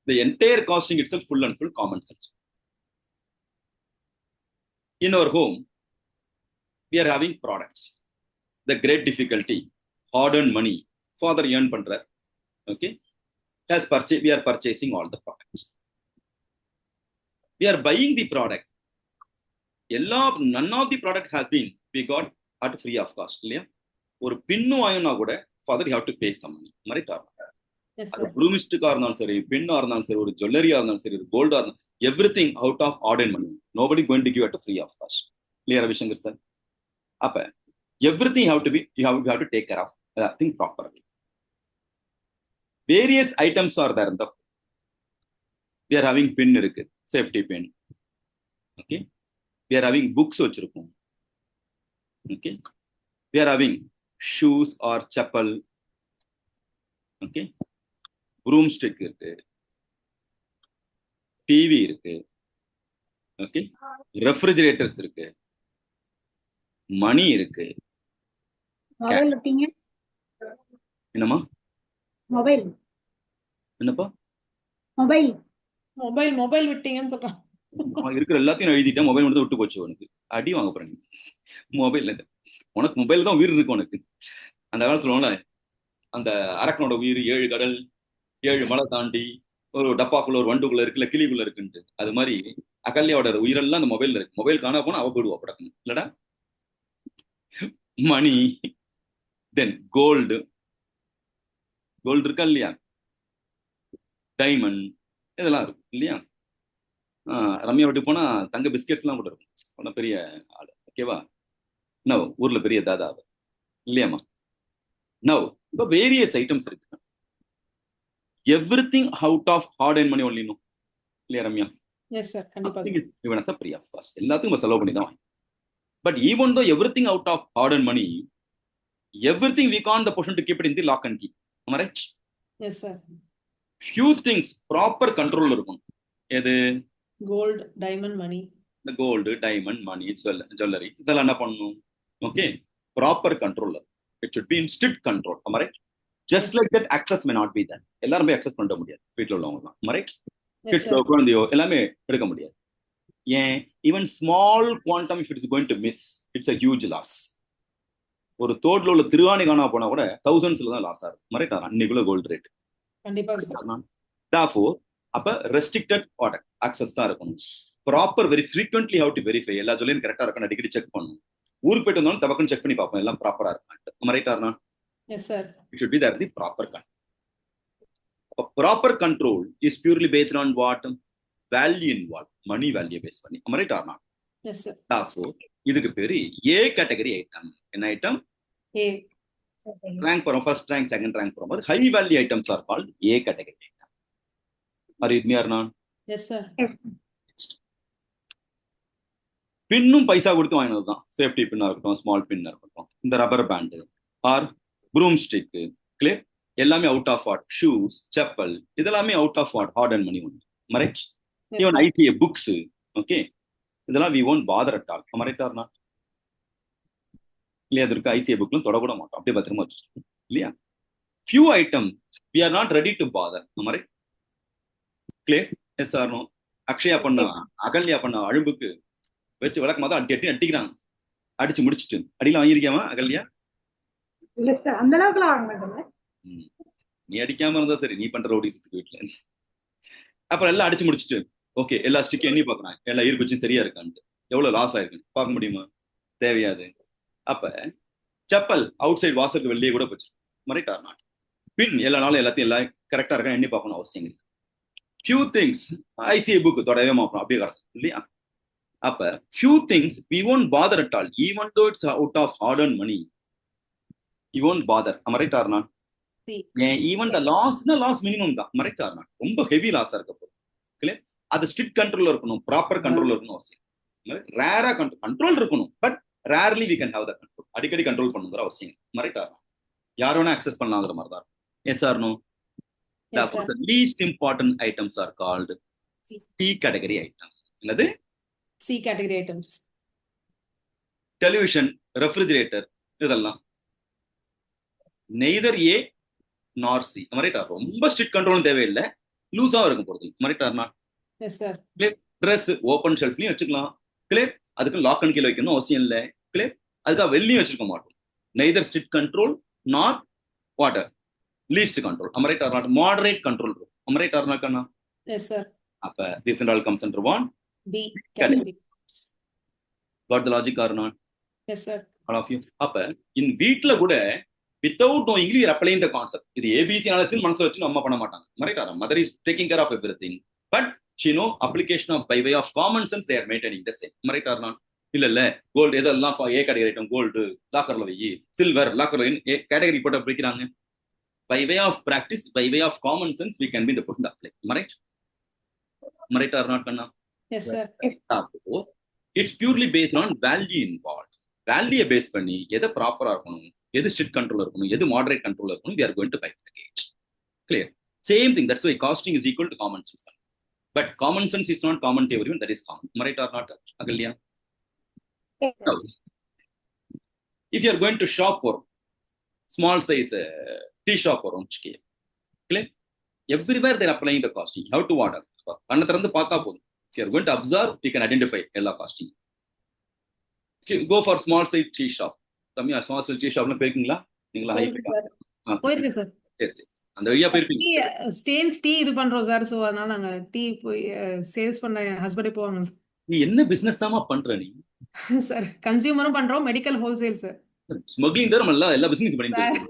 The entire costing itself full and full common sense. In our home, we are having products. The great difficulty, hard-earned money, father earn பண்றார். Okay, we are purchasing all the products. We are buying the product. None of the product has been we got at free of cost. இல்லையா? ஒரு பின்னு வாங்கினா கூட father you have to pay some money. மறைட்டா. அது ப்ளூமிஸ்டிக்கா இருந்தாலும் சரி, பின்னா இருந்தாலும் சரி, ஒரு ஜுவல்லரியா இருந்தாலும் சரி, ஒரு கோல்டா இருந்தாலும் everything out of hard-earned money. Nobody going to give at free of cost. Clear Ravishankar sir? அப்ப everything you have to take care of that thing properly. Various items are there in the we are having pin இருக்கு, safety pin. Okay, we are having books வச்சிருக்கோம். Okay, we are having shoes or chappal. Okay, broomstick இருக்கு, TV இருக்கு. Okay, refrigerators இருக்கு, மணி இருக்கு. Mobile விட்டீங்க? என்னம்மா mobile? என்னப்பா mobile mobile mobile விட்டீங்கன்னு சொல்றான். இருக்கிற எல்லாத்தையும் எழுதிட்டேன், மொபைல் மட்டும் விட்டு போச்சு. உனக்கு அடி வாங்க போறேன். மொபைல் உனக்கு மொபைல் தான் உயிர் இருக்கு உனக்கு. அந்த காலத்துல அந்த அரக்கனோட உயிர் 7 கடல் 7 மலை தாண்டி ஒரு டப்பாக்குள்ள ஒரு வண்டுக்குள்ள இருக்குல்ல, கிளிக்குள்ள இருக்குன்ட்டு, அது மாதிரி அகல்யாவோட உயிரெல்லாம் அந்த மொபைல்ல இருக்கு. மொபைல் காணா போனா அவ போயிடுவா படக்கும் இல்லடா. மணி, தென் கோல்டு இருக்கா இல்லையா, டைமண்ட், இதெல்லாம் இருக்கும் இல்லையா. ரம்யா விட்டு போனா தங்க பிஸ்கெட்ஸ் எல்லாம் கூட இருக்கும். பெரிய ஆளு. ஓகேவா? நோ ஊர்ல பெரிய தாதா இல்லையாமா. நோ இப்போ வேரியஸ் ஐட்டம்ஸ் இருக்கு. Everything out of hard and money only. No இல்லையா ரம்யா? எஸ் சார், கண்டிப்பா சார். ஃப்ரீ ஆஃப் காஸ்ட், எல்லாத்துக்கும் செலவு பண்ணி தான். But even though everything out of hard and money, everything we can't the portion to keep it in the lock and key. Am I right? Yes sir. Few things proper control இருக்கும். எது? Gold, diamond, money. The gold, diamond, money, jewelry. இதெல்லாம் என்ன பண்ணணும்? Okay, proper control. It should be in strict control. Am I right? Just like that, access may not be there. எல்லாரும் போய் access பண்ண முடியாது வீட்டில் உள்ளவங்க. Am I right? Kids குழந்தையோ எல்லாமே எடுக்க முடியாது. ஏன்? Even small quantum if it is going to miss, it's a huge loss. ஒரு தோட்ல உள்ள திருவாணி காணா போனா கூட தௌசண்ட்ஸ்ல தான் லாஸ் ஆகும். மறைட்டாரா இன்னைக்குள்ள கோல்டு ரேட். Therefore, அப்ப ரெஸ்ட்ரிக்டட் ப்ராடக்ட் ஆக்சஸ் தான் இருக்கணும். Proper very frequently how to verify. எல்லா ஜொல்லையும் கரெக்டா இருக்கான்னு அடிக்கடி செக் பண்ணணும். ஊருக்கு போயிட்டு வந்தாலும் தவக்குன்னு செக் பண்ணி பார்ப்போம் எல்லாம் ப்ராப்பரா இருக்கான்ட்டு. மறைட்டாரா? Yes sir. It should be there the proper control. Proper control is purely based on what? Value involve, money value base பண்ணி. மறைட்டாரா? Yes sir. Therefore, இதுக்கு பேரு ஏ கேட்டகரி ஐட்டம். என்ன item? A. Rank from first rank, second rank from high value items are called A category item. Are you with me or not? Yes sir. Yes. பின்னும் பைசா கொடுத்து வாங்கினது தான். Safety பின்னா இருக்கட்டும், small பின்னா இருக்கட்டும், இந்த rubber band or broom stick, clear, எல்லாமே out of what? Shoes, chappal, இதெல்லாமே out of what? Hard and money ஒன்று. மரைட்? Even ITA books. ஓகே, இதெல்லாம் we won't bother at all. மரைட் ஆர் நாட்? இல்லையா? அதற்கு ஐசிஐ புக்லும் தொடக்கூட மாட்டோம், அப்படியே பத்திரமா வச்சுருக்கோம் இல்லையா. Few item we are not ready to bother. மாதிரி clear? Yes or no? Akshaya பண்ண, அகல்யா பண்ண அழும்புக்கு வச்சு விளக்கமா தான் அட்டி அட்டிக்கிறாங்க. அடிச்சு முடிச்சுட்டு அடிலாம் வாங்கியிருக்காமா அகல்யா? அந்த அளவுக்குலாம் வாங்க மாட்டேன். நீ அடிக்காம இருந்தா சரி, நீ பண்ற ஓடிசத்துக்கு வீட்டுல. அப்புறம் எல்லாம் அடிச்சு முடிச்சுட்டு ஓகே எல்லா ஸ்டிக்கும் எண்ணி பார்க்கறான், எல்லா ஈர்ப்புச்சும் சரியா இருக்கான்ட்டு. எவ்வளவு லாஸ் ஆயிருக்குன்னு பார்க்க முடியுமா? தேவையாது. அப்ப செப்பல் அவுட் சைட் வாசலுக்கு வெளியே கூட போச்சு. மரைட் ஆர் நாட்? பின் எல்லா நாளும் எல்லாத்தையும் எல்லாம் கரெக்டா இருக்கா எண்ணி பார்க்கணும் அவசியம் இல்லை. ஃபியூ திங்ஸ் ஐசிஐ புக் தொடவே மாப்போம், அப்படியே கிடக்கும் இல்லையா. அப்ப few things we won't bother at all, even though it's out of hard and money you won't bother. மரைட் ஆர் நாட்? ஏன்? ஈவன் த லாஸ்னா லாஸ் மினிமம் தான். மரைட் ஆர் நாட்? ரொம்ப ஹெவி லாஸா இருக்க போகுது. கிளியர்? அது ஸ்ட்ரிக்ட் கண்ட்ரோல் இருக்கணும், ப்ராப்பர் கண்ட்ரோல் இருக்கணும் அவசியம். ரேரா கண்ட்ரோல் இருக்கணும், but rarely we can have that control. அடிக்கடி கண்ட்ரோல் பண்ணுங்கிற அவசியம். மரைட் ஆர்? யார் வேணா அக்சஸ் பண்ணலாங்கிற மாதிரி தான். Yes or no? Therefore, the least important items are called C category items. என்னது? C category items. Television, refrigerator, இதெல்லாம் neither A nor C. மரைட் ஆர்? ரொம்ப ஸ்ட்ரிக்ட் கண்ட்ரோலும் தேவையில்லை, லூஸாக இருக்கும் போகிறது மறைட்டார்னா. Yes, sir. ட்ரெஸ் ஓப்பன் ஷெல்ஃப்லையும் வச்சுக்கலாம். கிளியர். அதுக்கு லாக் அண்ட் கீழே வைக்கணும் அவசியம் இல்லை. கிளியர். அதுக்காக வெளியும் வச்சிருக்க மாட்டோம். Neither strict control not water least control. Right or not? Moderate control இருக்கும். Right or not? Yes, sir. அப்ப this and all comes under one B category. got the logic or not? Yes, sir. All of you. அப்ப in வீட்ல கூட without knowing we are applying the concept. இது ABC analysis மனசுல வச்சு அம்மா பண்ண மாட்டாங்க. Right or? Mother is taking care of everything. But she know application of by way of common sense they are maintaining the same. Right or not? இல்ல gold எதெல்லாம் A category item gold லாக்கர்ல வை, silver லாக்கர்ல category போட்டு பிடிக்கிறாங்க. By way of practice, by way of common sense, we can be the put in the play. Right? Right or not, Kanna? Yes, sir. So, it's purely based on value involved. Value based பண்ணி எது ப்ராப்பரா இருக்கணும், எது strict control இருக்கணும், எது moderate control இருக்கணும், we are going to bifurcate. Clear? Same thing. That's why costing is equal to common sense. But common sense is not common to everyone. That is common. Right or not, Agalya? Now, if you are going to shop for small size tea shop or clear? Everywhere they are applying the costing. How to order? If you are going to observe, you can identify all costing. If you go for small size tea shop, small size tea shop, போயிருக்கு sir. அந்த வழியா போயிருப்பீங்க. Stanes tea இது பண்றோம் sir. So அதனால நாங்க tea போய் sales பண்ண ஹஸ்பண்டே போவாங்க சார். நீ என்ன பிசினஸ் தாமா பண்ற நீ? சார் கன்சியூமரும் பண்றோம், மெடிக்கல் ஹோல்சேல் சார். ஸ்மக்லிங் தவிர நம்ம எல்லா பிசினஸ் பண்ணிட்டு இருக்கோம்.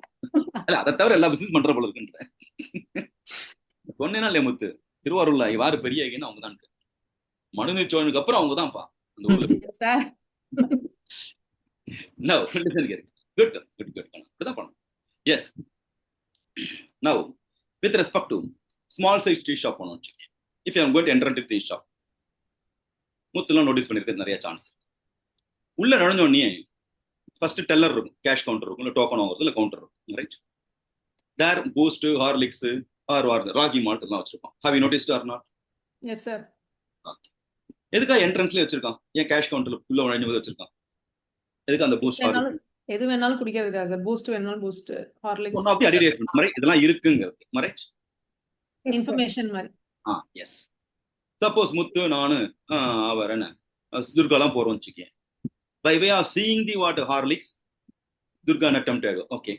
அல்ல அதை தவிர எல்லா பிசினஸ் பண்ற போல இருக்குன்ற சொன்னேனா இல்லையா முத்து? திருவாரூர்ல யாரு பெரிய ஐயன்னு அவங்க தான். மனுநீர் சோழனுக்கு அப்புறம் அவங்க தான்ப்பா அந்த ஊர்ல. Sir No, listen here. Good. அப்படிதான் பண்ணணும். Yes. Now, with respect to small size tea shop பண்ணணும் வச்சுக்கேன். If you are going to enter into tea shop, முத்துலாம் நோட்டீஸ் பண்ணிருக்கிறது நிறைய சான்ஸ். உள்ள நுழைஞ்ச உடனே ஃபர்ஸ்ட் டெல்லர் இருக்கும், கேஷ் கவுண்டர் இருக்கும், இல்லை டோக்கன் வாங்குறது, இல்லை கவுண்டர் இருக்கும். Right? There boost, Horlicks or ragi malt எல்லாம் வச்சிருக்கோம். Have you noticed or not? Yes sir. எதுக்காக என்ட்ரன்ஸ்ல வச்சிருக்கான்? ஏன் கேஷ் கவுண்டர்ல உள்ள நுழைஞ்சு வச்சிருக்கான்? எதுக்கு அந்த பூஸ்ட் ஹார்லிக்ஸ்? எது வேணாலும் குடிக்கிறதுக்கா சார். பூஸ்ட் வேணாலும் Boost, Horlicks. One of the advertisement மாதிரி இதெல்லாம் இருக்குங்கிறது. ரைட்? இன்ஃபர்மேஷன் மாதிரி. எஸ். சப்போஸ் முத்து நானு அவர் என்ன துர்காலாம் போறோம் வச்சுக்கேன். By way of seeing the what Horlicks, Durga attempt ஆகும். ஓகே,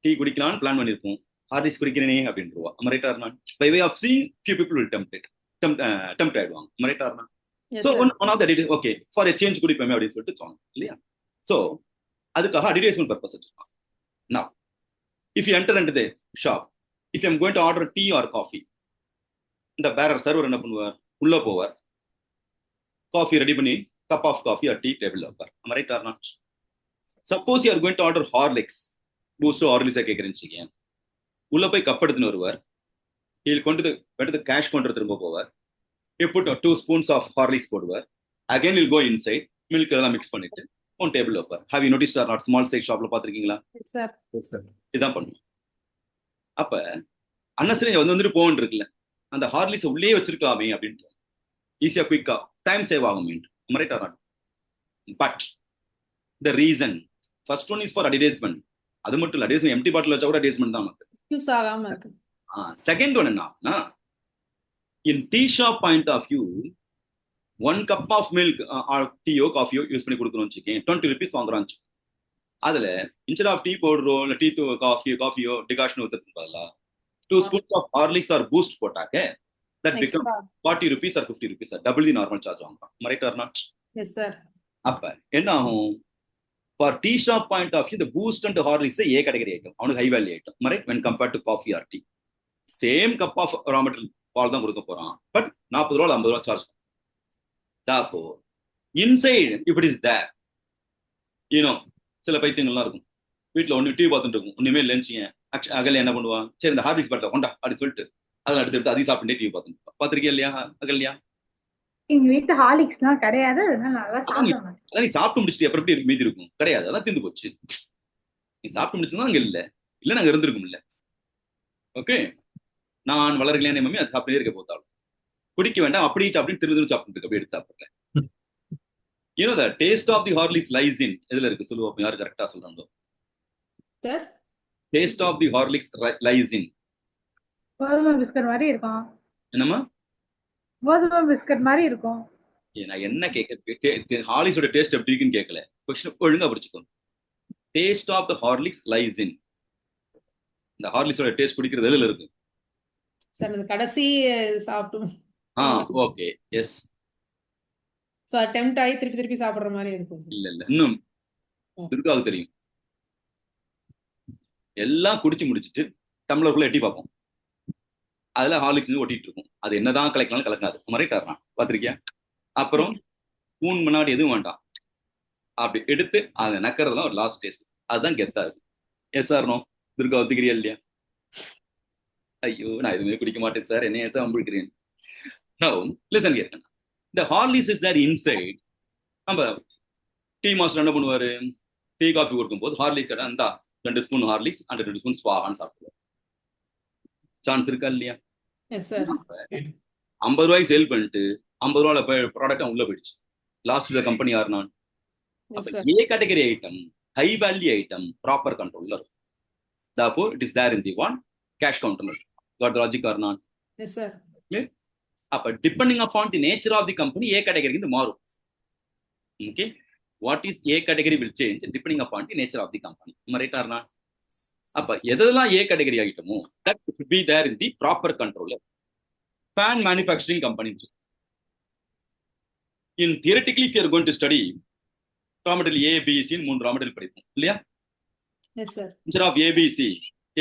டீ குடிக்கலாம்னு பிளான் பண்ணிருப்போம். ஹார்லிக்ஸ் குடிக்கிறேனே அப்படின்றவா. Right or not? By way of seeing, few people will tempt ஆயிடுவாங்க. Right or not? So one of the details, okay, for a change குடிப்போமே அப்படின்னு சொல்லிட்டு தோணும் இல்லையா? So அதுக்காக அட்வர்டைஸ்மென்ட் பர்பஸ் வச்சிருக்காங்க. Now, if you enter into the shop, if you am going to order tea or coffee, இந்த பேரர் server என்ன பண்ணுவார்? உள்ள போவார், காஃபி ரெடி பண்ணி cup of coffee or tea table upper. Am I right or not? Suppose you are going to order Horlicks, Boost or Horlicks கேக்குறேன்னு வச்சுக்கேன். உள்ள போய் cup எடுத்துன்னு வருவார். He'll go to the cash counter திரும்ப போவார். He put 2 spoons of Horlicks போடுவார். Again he'll go inside, milk எல்லாம் mix பண்ணிட்டு on table upper. Have you noticed or not? Small size shopல பாத்திருக்கீங்களா? Yes sir. Yes sir. இதான் பண்ணுவோம். அப்ப அன்னசரி வந்துட்டு போன் இருக்குல்ல, அந்த ஹார்லிக்ஸ் உள்ளே வச்சிருக்கலாமே அப்படின்ட்டு ஈஸியா குயிக்கா டைம் சேவ் ஆகும். Right or not? But the reason, first one is for advertisement. அது மட்டும் இல்ல, advertisement empty bottle வச்சா கூட advertisement தான் நமக்கு. யூஸ் ஆகாம இருக்கு. Second one என்னன்னா, in tea shop point of view, 1 cup of milk or tea or coffee use பண்ணி கொடுக்கணும்னு வச்சுக்கேன், 20 rupees வாங்குறான். அதுல instead of tea powder இல்ல tea to coffee டிகாஷன் ஊத்துறதுக்கு பதிலா 2 spoons of Horlicks or Boost போட்டாக்க that becomes 40 rupees or 50 rupees, double the normal charge வாங்குறான். Right or not? Yes sir. அப்ப என்ன ஆகும்? For tea shop point of view, the Boost and Horlicks A category item, அவனுக்கு high value item, right? When compared to coffee or tea, same cup of raw material பால் தான் கொடுக்க போறான், but 40 ரூபா 50 ரூபா charge. Therefore, inside if it is there, சில பைத்தியங்கள்லாம் இருக்கும், வீட்டுல ஒண்ணு டிவி பார்த்துட்டு இருக்கும், ஒண்ணுமே இல்லைன்னு அகல என்ன பண்ணுவான், சரி இந்த ஹார்லிக்ஸ் பாட்டில் கொண்டா அப்படி சொல்லிட்டு அதை எடுத்து அதையும் சாப்பிட்டு டிவி பார்த்துட்டு பாத்திருக்கேன் இல்லையா அகல்யா? எங்க வீட்டு ஹார்லிக்ஸ்லாம் கிடையாது, அதான் நீ சாப்பிட்டு முடிச்சுட்டு அப்புறம் எப்படி மீதி இருக்கும்? கிடையாது, அதான் தீர்ந்து போச்சு. நீ சாப்பிட்டு முடிச்சுதான் அங்க இல்ல நாங்க இருந்திருக்கும் இல்ல. ஓகே, நான் வளர்கலையான மம்மி அது சாப்பிட்டே இருக்க போத்தாலும் குடிக்க வேண்டாம், அப்படி சாப்பிட்டு திரும்ப சாப்பிட்டு அப்படி எடுத்து சாப்பிடுறேன். the taste of the Horlicks lies in எதுல இருக்கு சொல்லுவோம், யாரு கரெக்டா சொல்றாங்க? Taste of the Horlicks lies in கோதுமை பிஸ்கட் மாதிரி இருக்கும். என்னம்மா? கோதுமை பிஸ்கட் மாதிரி இருக்கும். நான் என்ன கேட்க, ஹார்லிக்ஸோட டேஸ்ட் எப்படி இருக்குன்னு கேட்கல. கொஸ்டின் ஒழுங்கா படிச்சுக்கோங்க. Taste of the Horlicks lies in. இந்த ஹார்லிக்ஸோட டேஸ்ட் பிடிக்கிறது எதுல இருக்கு? சார் அந்த கடைசி சாப்பிட்டோம். Okay, yes. ஸோ அது டெம்ட் ஆகி திருப்பி திருப்பி சாப்பிட்ற மாதிரி இருக்கும் சார். இல்ல இன்னும் துர்காவுக்கு தெரியும். எல்லாம் குடிச்சு முடிச்சுட்டு டம்ளருக்குள்ள எட்டி பார்ப்போம். அதுல ஹார்லிக்ஸ் ஒட்டிட்டு இருக்கும். அது என்னதான் கலக்கினாலும் கலக்காது. மாதிரி தர்றான், பாத்திருக்கியா? அப்புறம் ஸ்பூன் முன்னாடி எதுவும் வேண்டாம், அப்படி எடுத்து அதை நக்கிறதுலாம் ஒரு லாஸ்ட் டேஸ்ட். அதுதான் கெத்தா இருக்கு. Yes sir no? துர்கா ஒத்துக்கிறியா இல்லையா? ஐயோ, நான் எதுவுமே குடிக்க மாட்டேன் சார், என்ன ஏன் அம்பிக்கிறேன். Listen here. இந்த ஹார்லிக்ஸ் இஸ் தேர் இன்சைட். நம்ம டீ மாஸ்டர் என்ன பண்ணுவாரு? டீ காஃபி கொடுக்கும்போது ஹார்லிக்ஸ் கடை அந்த 2 ஸ்பூன் ஹார்லிக்ஸ் அண்ட் 2 ஸ்பூன் ஸ்வாகான்னு சாப்பிடுவார். சான்ஸ் இருக்கா இல்லையா? Yes sir. 50 ரூபாய்க்கு சேல் பண்ணிட்டு 50 ரூபாயில ப்ராடக்ட் உள்ள போயிடுச்சு. லாஸ்ட் கம்பெனி யார்? நான். அப்ப ஏ category item, high value item proper கண்ட்ரோல்ல இருக்கும். therefore it is there in the one cash counter. got the logic or not? Yes sir. Clear? அப்ப depending upon the nature of the company A category இந்த மாறும். Okay, what is A category will change depending upon the nature of the company. right or not? அப்ப எதெல்லாம் A category ஐட்டமோ that should be there in the proper controller. Fan manufacturing companies, in theoretically if you are going to study raw material A B C ன்னு 3 raw material படிப்போம் இல்லையா? Yes sir. instead of ABC,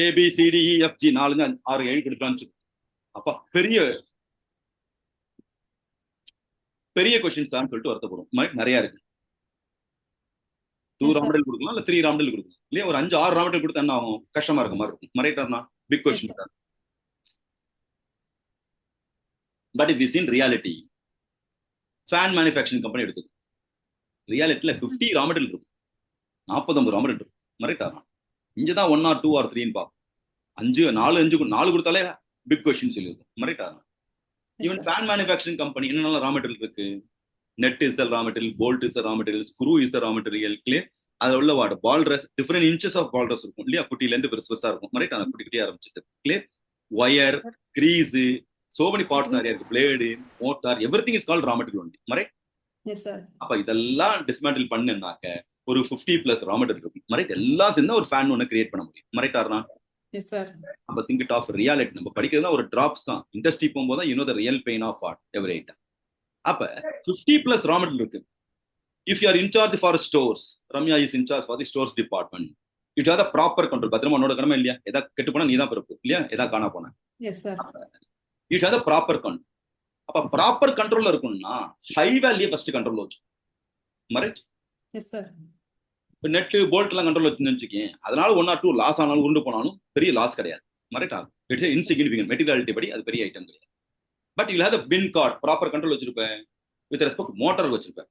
A B C D E F G 4 6 7 எடுக்கலாம்னு. அப்ப பெரிய பெரிய questions ஆன்னு சொல்லிட்டு வருத்தப்படும். நிறைய இருக்கு. 2 raw material கொடுக்கலாம் இல்ல 3 raw material கொடுக்கலாம் இல்லையா? ஒரு 5 6 raw material கொடுத்தா என்ன ஆகும்? கஷ்டமா இருக்க மாதிரி இருக்கும். மரைட்டர்னா பிக் क्वेश्चन சார். But it is in reality. Fan manufacturing company எடுத்து ரியாலிட்டியில 50 raw material இருக்கும், 40-50 raw material இருக்கும். மரைட்டர்னா இங்கதான் 1 or 2 or 3ன்னு பார்ப்போம். 4 கொடுத்தாலே பிக் क्वेश्चन சொல்லியிருக்கும். மரைட்டர்னா ஈவன் ஃபேன் மேனுஃபேக்சரிங் கம்பெனி என்னென்ன ரா மெட்டீரியல் இருக்கு? Net is the raw material, bolt is the raw material, screw is the raw material. Clear? அது உள்ள what ball dress different inches of ball dress இருக்கும் இல்லையா? குட்டில இருந்து பெருசா இருக்கும். ரைட்? அந்த குட்டி குட்டியா ஆரம்பிச்சிட்டு clear wire, grease, so many parts நிறைய இருக்கு. Blade, motor, everything is called raw material only. Right? Yes sir. அப்ப இதெல்லாம் டிஸ்மேண்டில் பண்ணுனாக்க ஒரு 50+ ரா மெட்டீரியல் இருக்கும். ரைட்? எல்லாம் சேர்ந்து ஒரு ஃபேன் ஒன்னு கிரியேட் பண்ண முடியும். ரைட் ஆர்னா? Yes sir. நம்ம திங்க் இட் ஆஃப் ரியாலிட்டி. நம்ம படிக்கிறதுனா ஒரு டிராப்ஸ் தான். இண்டஸ்ட்ரி போகும்போது தான் you know the real pain of what every item. அப்ப 50+ ரா மெட்டீரியல் இருக்கு. If you are in charge for stores, Ramya is in charge for the stores department. It have the proper control. பத்திரமா உன்னோட கடமை இல்லையா? எதா கெட்டு போனா நீ தான் பொறுப்பு இல்லையா? எதா காணா போனா. S sir. It have the proper control. அப்ப ப்ராப்பர் கண்ட்ரோல்ல இருக்கும்னா ஹை வேல்யூ ஃபர்ஸ்ட் கண்ட்ரோல் வச்சு. ரைட்? Yes sir. இப்போ நெட் போல்ட் எல்லாம் கண்ட்ரோல் வச்சுன்னு வச்சுக்கேன், அதனால 1 or 2 லாஸ் ஆனாலும் உருண்டு போனாலும் பெரிய லாஸ் கிடையாது. மரைட் ஆகும். It's insignificant. மெட்டீரியாலிட்டி படி அது பெரிய ஐட்டம் கிடையாது. But you have the pin card proper control வச்சிருப்பேன். வித் ரெஸ்பெக்ட் மோட்டார் வச்சிருப்பேன்.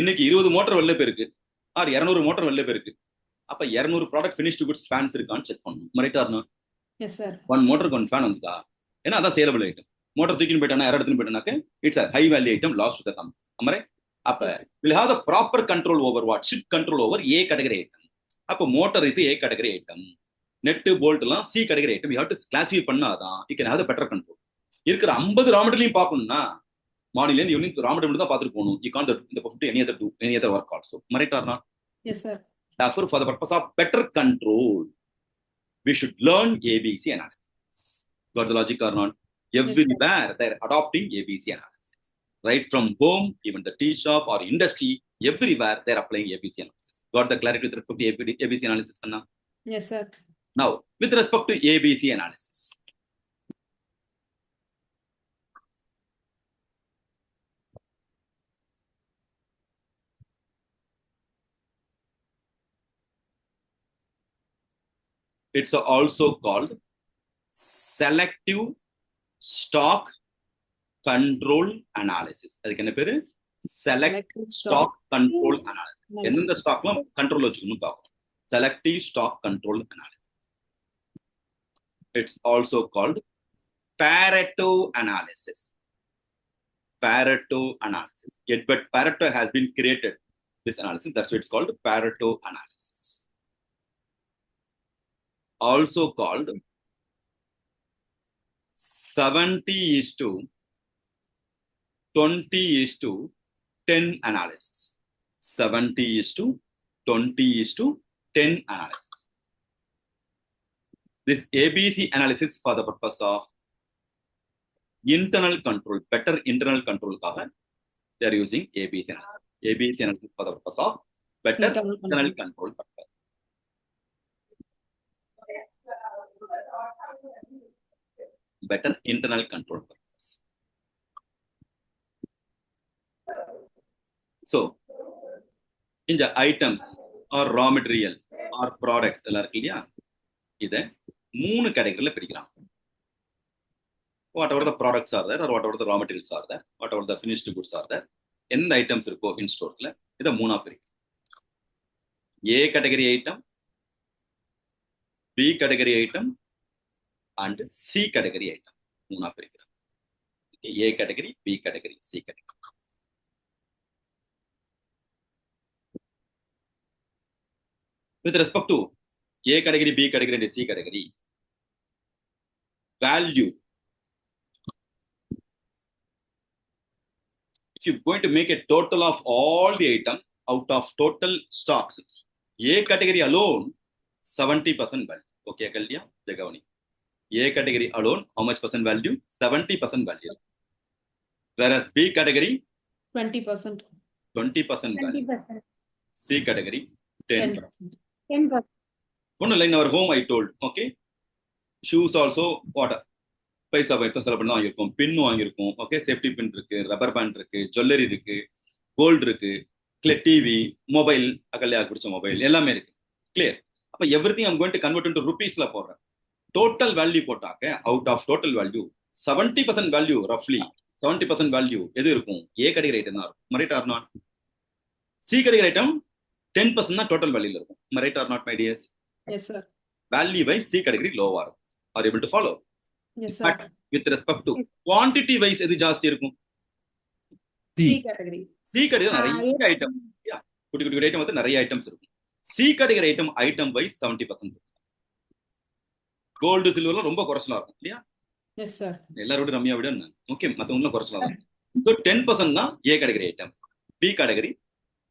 இன்னைக்கு 20 மோட்டார் வெளில போயிருக்கு ஆர் 200 மோட்டார் வெளில போயிருக்கு. அப்ப 200 ப்ராடக்ட் ஃபினிஷ்டு குட்ஸ் ஃபேன்ஸ் இருக்கான்னு செக் பண்ணணும். மரைட் ஆர்னா? Yes sir. 1 மோட்டருக்கு 1 ஃபேன் வந்துதா? ஏன்னா அதான் சேலபிள் ஐட்டம். மோட்டார் தூக்கின்னு போயிட்டானா, யாரும் எடுத்துன்னு போயிட்டானாக்க it's high value item, lost the come. அமரே? அப்ப will have the proper control over what should control over A category item. அப்ப motor is A category item, net bolt எல்லாம் C category item. you have to classify பண்ணாதான் you can have the better control. இருக்கிற 50 raw material பார்க்கணும்னா மார்னிங்ல இருந்து evening raw material தான் பார்த்துட்டு போகணும். you can't do any other work also. right or not? Yes sir. Therefore for the purpose of better control we should learn ABC analysis. Got the logic or not? Everywhere they're adopting ABC analysis. Right from home, even the tea shop or industry, everywhere they're applying ABC analysis. Got the clarity with respect to ABC analysis, Anna? Yes, sir. Now, with respect to ABC analysis, it's also called selective stock control analysis. அதுக்கு என்ன பேரு? Selective stock control analysis. எந்தெந்த ஸ்டாக்லாம் control வச்சுக்கணும் பார்ப்போம். Selective stock control analysis. It's also called Pareto analysis. Pareto analysis. Yet, but Pareto has been created this analysis. That's why it's called Pareto analysis. Also called 70:20:10 analysis. 70:20:10 analysis. This ABC analysis for the purpose of internal control, better internal control. They are using ABC analysis. ABC analysis for the purpose of better internal control purpose. Better internal control purpose. So, in the items or raw material or product, இதை 3 கேட்டகரியில பிரிக்கிறாங்க. Whatever the products are there or whatever the raw materials are there, whatever the finished goods are there, எந்த items இருக்கோ இன் ஸ்டோர்ஸ்ல இதை 3ஆ பிரிக்கும். A category item, B category item and C category item. 3ஆ பிரிக்கிறாங்க. A category, B category, C category. With respect to A category, B category and C category, value. If you're going to make a total of all the item out of total stocks, A category alone 70% value. Okay, Kalya, Jagavani. A category alone, how much percent value? 70% value. Whereas B category 20%. 20% value. 20%. C category 10%. 10%. One line our home I told, okay. Shoes also what? பைசா பைத்தம் செலவு பண்ணி வாங்கியிருக்கோம், பின் வாங்கியிருக்கோம், okay, safety pin இருக்கு, rubber band இருக்கு, jewellery இருக்கு, gold இருக்கு, TV, mobile, அகல்யாக்கு பிடிச்ச மொபைல் எல்லாமே இருக்கு. கிளியர்? அப்ப everything I'm going to convert into ருபீஸ்ல போடுறேன். டோட்டல் வேல்யூ போட்டாக்க out of total value 70% value, ரஃப்லி 70% வேல்யூ எது இருக்கும்? ஏ கேட்டகரி ஐட்டம் தான் இருக்கும். Right or not? C category item 10% தான் டோட்டல் வேல்யூல இருக்கும். Right or not my dears? Yes, sir. Value by C category lower. Are you able to follow? Yes, sir. But with respect to quantity wise, எது ஜாஸ்தி இருக்கும்? C category. C category நிறைய item, குட்டி குட்டி item வந்து நிறைய items இருக்கும். C category item by 70%. Gold சில்வர்ல ரொம்ப குறைச்சலா இருக்கும் இல்லையா? Yes, sir. எல்லாரோட ரம்யா விட ஓகே, மத்தவங்களும் குறைச்சலா தான். So 10% தான் A category item. B category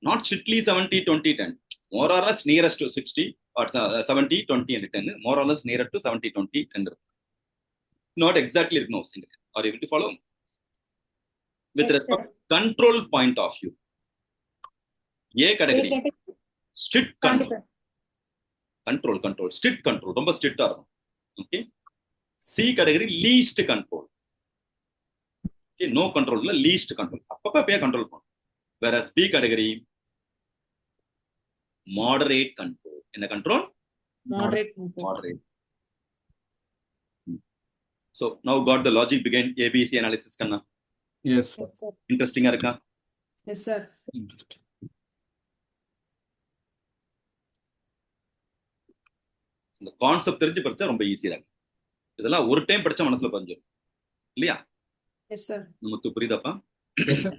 not strictly 70-20-10. More or less nearest to 60 or 70-20 and 10. More or less nearer to 70-20-10. Not exactly no. Are you able to follow? With respect to control point of view, A category strict control. Control, strict control. ரொம்ப strict ஆ இருக்கும். Okay. C category least control. Okay, no control இல்ல, least control. அப்பப்ப பே control பண்ணும். Whereas B category moderate control. In the control? Moderate. So now got the logic behind ABC analysis. Kanna? Yes, Yes, sir. Interesting irukka? Yes, sir. interesting. இந்த concept தெரிஞ்சு படிச்சா ரொம்ப ஈஸியா இருக்கு. இதெல்லாம் ஒரு டைம் படிச்சா மனசுல பதிஞ்சிடும் இல்லையா? Yes, sir. நமக்கு புரியுதாப்பா? Yes, sir.